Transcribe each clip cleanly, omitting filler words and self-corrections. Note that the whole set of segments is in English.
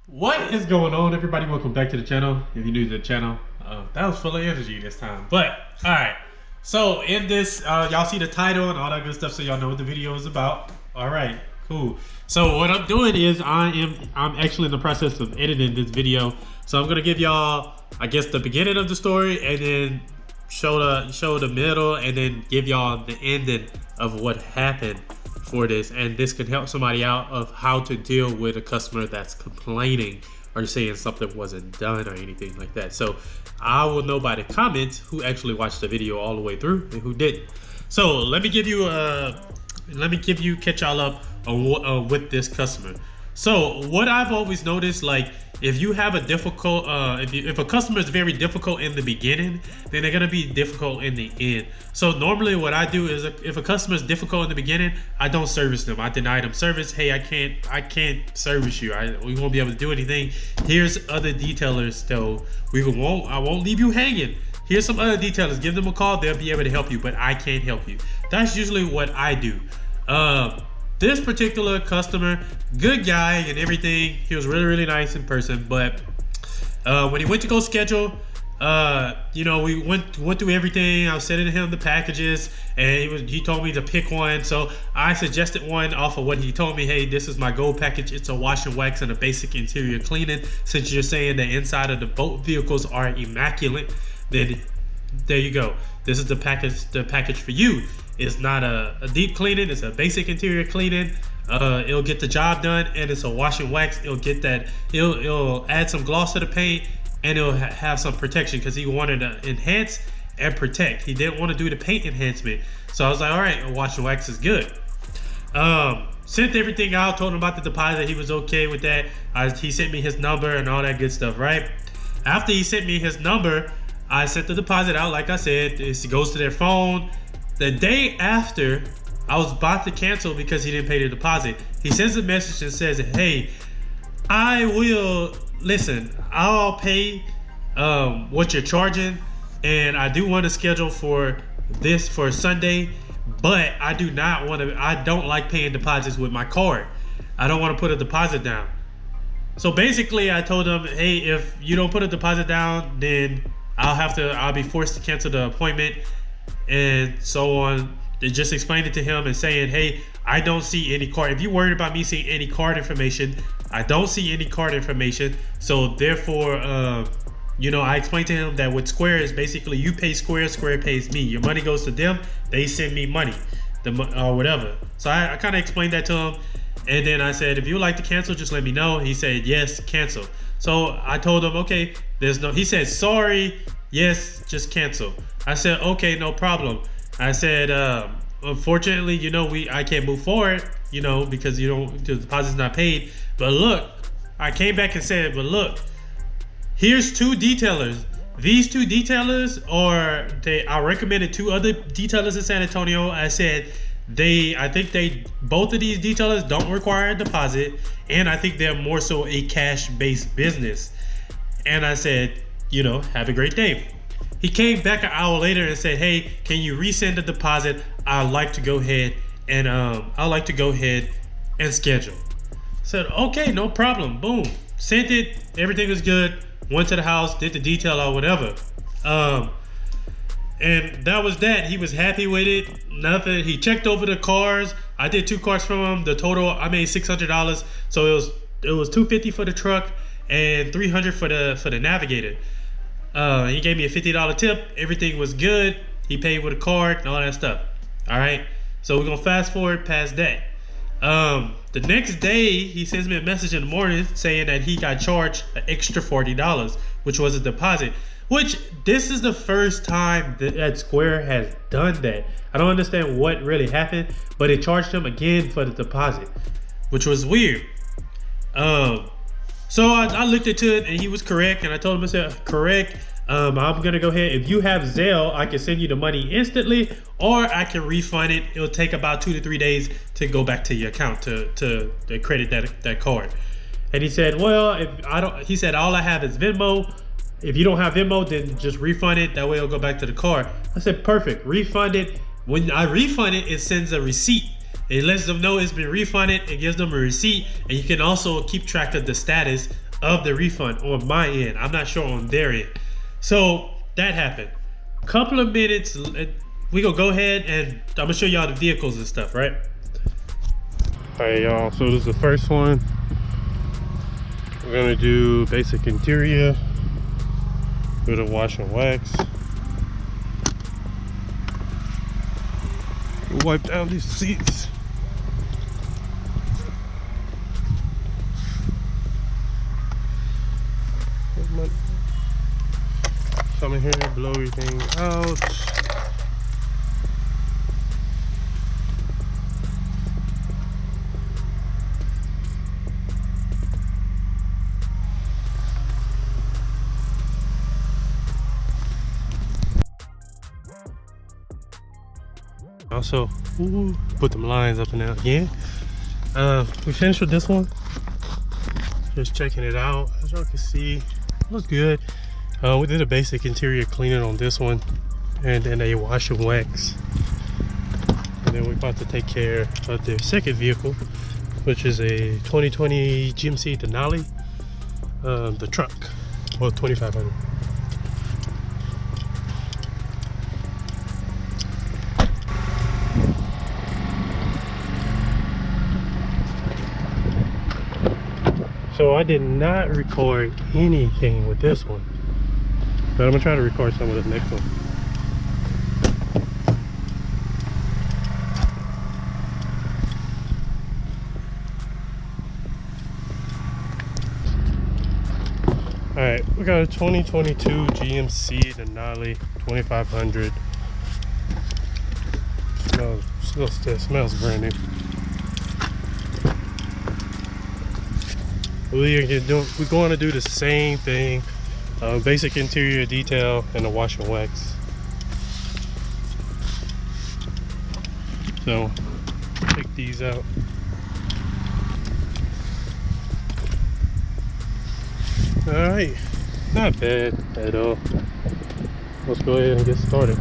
What is going on, everybody? Welcome back to the channel. If you're new to the channel, that was full of energy this time. But all right, so in this, y'all see the title and all that good stuff, so y'all know what the video is about. All right, cool. So what I'm doing is I'm actually in the process of editing this video. So I'm gonna give y'all, I guess, the beginning of the story, and then show the middle, and then give y'all the ending of what happened for this, and this can help somebody out of how to deal with a customer that's complaining or saying something wasn't done or anything like that. So I will know by the comments who actually watched the video all the way through and who didn't. So let me catch y'all up on with this customer. So what I've always noticed, like, if you have a difficult, if a customer is very difficult in the beginning, then they're gonna be difficult in the end. So normally what I do is, if a customer is difficult in the beginning, I don't service them. I deny them service. Hey, I can't service you. We won't be able to do anything. Here's other detailers though. I won't leave you hanging. Here's some other detailers. Give them a call. They'll be able to help you, but I can't help you. That's usually what I do. This particular customer, good guy and everything. He was really nice in person, but when he went to go schedule, you know, we went through everything. I was sending him the packages, and he told me to pick one. So I suggested one off of what he told me. Hey, this is my gold package. It's a wash and wax and a basic interior cleaning. Since you're saying the inside of the boat vehicles are immaculate, then there you go. This is the package for you. It's not a deep cleaning, it's a basic interior cleaning. It'll get the job done, and it's a wash and wax. It'll add some gloss to the paint, and it'll have some protection, because he wanted to enhance and protect. He didn't want to do the paint enhancement. So I was like, all right, a wash and wax is good. Sent everything out, told him about the deposit. He was okay with that. He sent me his number and all that good stuff, right? After he sent me his number, I sent the deposit out. Like I said, it goes to their phone. The day after, I was about to cancel because he didn't pay the deposit. He sends a message and says, hey, I'll pay what you're charging, and I do want to schedule for this for Sunday, but I don't like paying deposits with my card. I don't want to put a deposit down. So basically I told him, hey, if you don't put a deposit down, then I'll be forced to cancel the appointment, and so on. They just explained it to him and saying, hey, I don't see any card. If you're worried about me seeing any card information, I don't see any card information. So therefore, you know, I explained to him that with Square is basically you pay Square, Square pays me. Your money goes to them, they send me money, or whatever. So I kind of explained that to him, and then I said, if you would like to cancel, just let me know. He said, yes, cancel. So I told him, okay, he said, sorry, yes, just cancel. I said, okay, no problem. I said, unfortunately, you know, I can't move forward, you know, because the deposit's not paid. But look, I came back and said, but look, here's two detailers. These two detailers I recommended two other detailers in San Antonio. I said, I think both of these detailers don't require a deposit, and I think they're more so a cash-based business. And I said, you know, have a great day. He came back an hour later and said, hey, can you resend the deposit? I'd like to go ahead and schedule. Said, okay, no problem. Boom. Sent it. Everything was good. Went to the house, did the detail or whatever. And that was that. He was happy with it. Nothing. He checked over the cars. I did 2 cars from him. The total, I made $600. So it was $250 for the truck and $300 for the Navigator. He gave me a $50 tip. Everything was good. He paid with a card and all that stuff. All right. So we're gonna fast forward past that. The next day, he sends me a message in the morning saying that he got charged an extra $40, which was a deposit. Which, this is the first time that Square has done that. I don't understand what really happened, but it charged him again for the deposit, which was weird. So I looked into it, and he was correct, and I told him, I said, correct. I'm gonna go ahead. If you have Zelle, I can send you the money instantly, or I can refund it. It'll take about 2 to 3 days to go back to your account to credit that card. And he said, well, he said, all I have is Venmo. If you don't have Venmo, then just refund it. That way it'll go back to the card. I said, perfect, refund it. When I refund it, it sends a receipt. It lets them know it's been refunded. It gives them a receipt, and you can also keep track of the status of the refund on my end. I'm not sure on their end. So that happened. Couple of minutes, we gonna go ahead and I'm gonna show y'all the vehicles and stuff, right? All right, y'all. So this is the first one. We're gonna do basic interior with a wash and wax. Wipe down these seats. Come in here, blow everything out. Also, put them lines up and down again. We finished with this one. Just checking it out. As y'all can see, looks good. We did a basic interior cleaning on this one, and then a wash and wax. And then we're about to take care of the second vehicle, which is a 2020 GMC Denali, the truck, well, 2500. So I did not record anything with this one, but I'm gonna try to record some of the next one. All right, we got a 2022 GMC Denali 2500. Smells brand new. We're going to do the same thing, basic interior detail and a wash and wax. So take these out. All right, not bad at all. Let's go ahead and get started.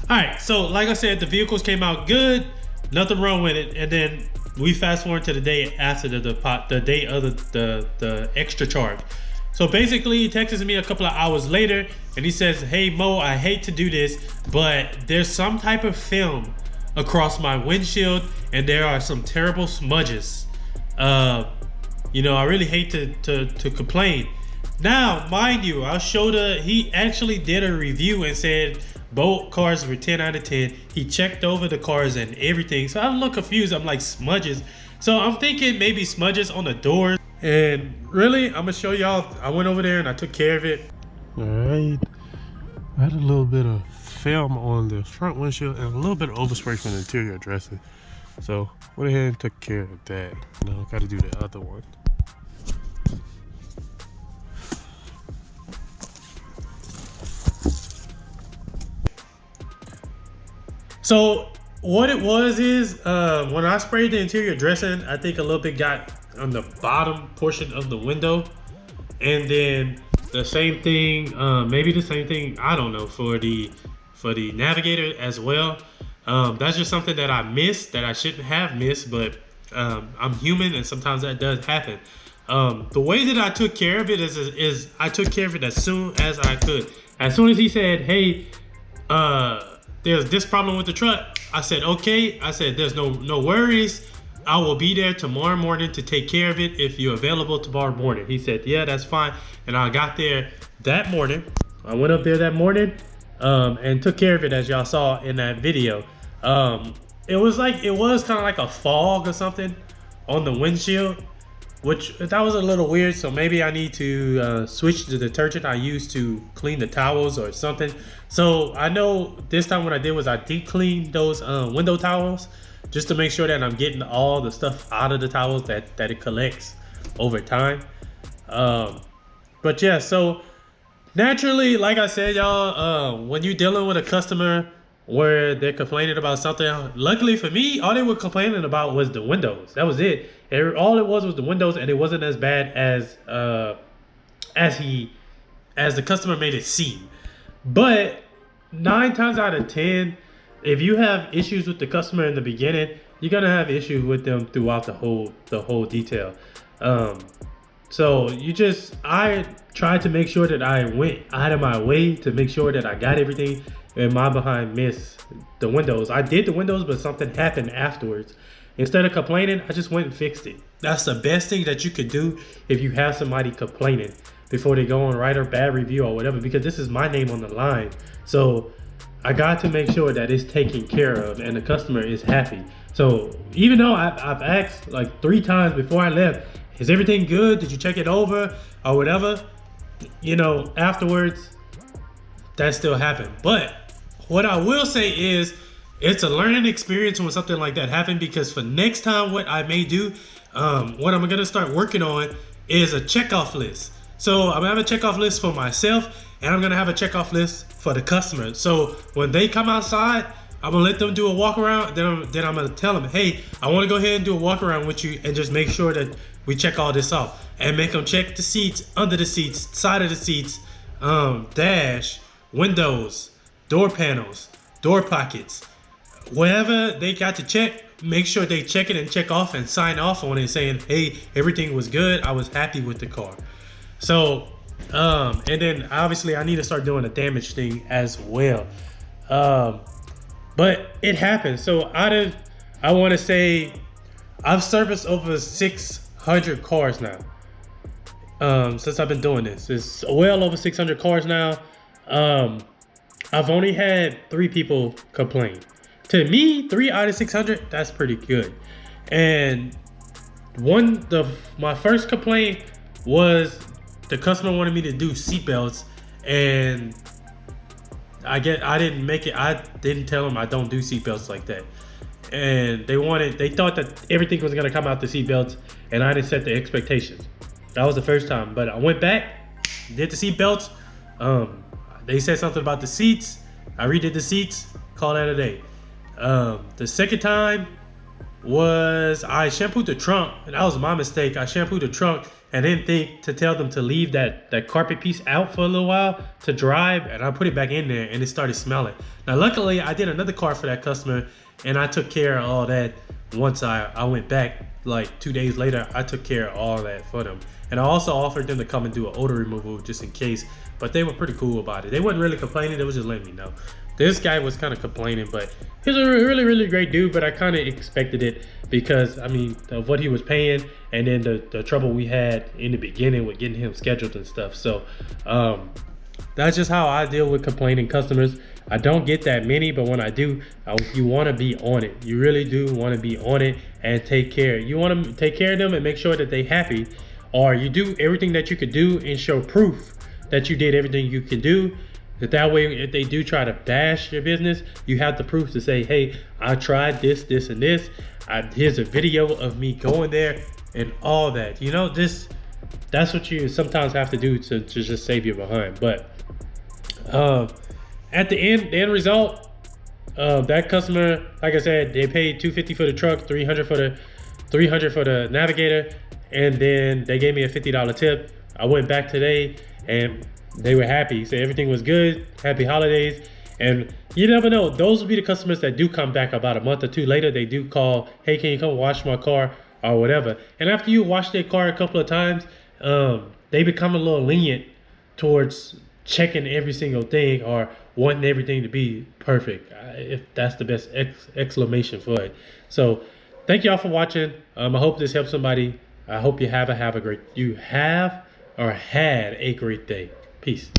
All right, so like I said, the vehicles came out good, nothing wrong with it, and then we fast forward to the day after the day of the extra charge. So basically, he texts me a couple of hours later, and he says, "Hey Mo, I hate to do this, but there's some type of film across my windshield, and there are some terrible smudges. You know, I really hate to complain." Now, mind you, he actually did a review and said both cars were 10 out of 10. He checked over the cars and everything. So I'm a little confused. I'm like, smudges. So I'm thinking maybe smudges on the doors. And really, I'm gonna show y'all. I went over there and I took care of it. All right. I had a little bit of film on the front windshield and a little bit of overspray from the interior dressing. So went ahead and took care of that. Now I gotta do the other one. So what it was is when I sprayed the interior dressing, I think a little bit got on the bottom portion of the window, and then the same thing, maybe the same thing, I don't know, for the navigator as well. That's just something that I missed, that I shouldn't have missed, but I'm human and sometimes that does happen. The way that I took care of it is I took care of it as soon as I could. As soon as he said, "Hey, there's this problem with the truck," I said, "Okay." I said, "There's no worries. I will be there tomorrow morning to take care of it if you're available tomorrow morning." He said, "Yeah, that's fine." And I got there that morning. I went up there that morning and took care of it, as y'all saw in that video. It was kind of like a fog or something on the windshield, which that was a little weird. So maybe I need to switch the detergent I use to clean the towels or something. So I know this time what I did was I deep cleaned those window towels just to make sure that I'm getting all the stuff out of the towels that it collects over time. But yeah, so naturally, like I said, y'all, when you're dealing with a customer where they're complaining about something, luckily for me, all they were complaining about was the windows. That was it. All it was the windows, and it wasn't as bad as the customer made it seem. But 9 times out of 10, if you have issues with the customer in the beginning, you're gonna have issues with them throughout the whole detail. So I tried to make sure that I went out of my way to make sure that I got everything, and my behind missed the windows. I did the windows, but something happened afterwards. Instead of complaining, I just went and fixed it. That's the best thing that you could do if you have somebody complaining before they go on write a bad review or whatever, because this is my name on the line. So I got to make sure that it's taken care of and the customer is happy. So even though I've asked like 3 times before I left, "Is everything good? Did you check it over?" or whatever, you know, afterwards, that still happened. But what I will say is it's a learning experience when something like that happened, because for next time, what I may do, what I'm gonna start working on is a checkoff list. So I'm gonna have a checkoff list for myself, and I'm gonna have a checkoff list for the customer. So when they come outside, I'm gonna let them do a walk around. Then I'm gonna tell them, "Hey, I want to go ahead and do a walk around with you, and just make sure that we check all this off, and make them check the seats, under the seats, side of the seats, dash, windows, door panels, door pockets, wherever they got to check. Make sure they check it and check off and sign off on it, saying, 'Hey, everything was good. I was happy with the car.'" So, and then obviously I need to start doing a damage thing as well. But it happens. So I want to say I've serviced over 600 cars now. Since I've been doing this. It's well over 600 cars now. I've only had 3 people complain. To me, 3 out of 600, that's pretty good. And my first complaint was the customer wanted me to do seatbelts, and I didn't make it. I didn't tell them I don't do seatbelts like that. And they thought that everything was gonna come out the seatbelts, and I didn't set the expectations. That was the first time. But I went back, did the seatbelts. They said something about the seats. I redid the seats, call that a day. The second time was I shampooed the trunk, and that was my mistake. I shampooed the trunk, and then think to tell them to leave that carpet piece out for a little while to dry, and I put it back in there and it started smelling. Now luckily I did another car for that customer and I took care of all that. Once I went back like 2 days later, I took care of all that for them. And I also offered them to come and do an odor removal just in case, but they were pretty cool about it. They wasn't really complaining, they was just letting me know. This guy was kind of complaining, but he's a really great dude, but I kind of expected it because, I mean, of what he was paying and then the trouble we had in the beginning with getting him scheduled and stuff. So that's just how I deal with complaining customers. I don't get that many, but when I do, you want to be on it. You really do want to be on it and take care. You want to take care of them and make sure that they're happy, or you do everything that you could do and show proof that you did everything you could do. That way, if they do try to bash your business, you have the proof to say, hey, I tried this, this, and this. Here's a video of me going there and all that. You know, that's what you sometimes have to do to just save your behind. But at the end result, that customer, like I said, they paid $250 for the truck, $300 for the navigator, and then they gave me a $50 tip. I went back today and they were happy. So everything was good. Happy holidays. And you never know, those will be the customers that do come back about a month or two later. They do call, hey, can you come wash my car or whatever. And after you wash their car a couple of times, they become a little lenient towards checking every single thing or wanting everything to be perfect, if that's the best exclamation for it. So thank y'all for watching. I hope this helps somebody. I hope you had a great day. Peace.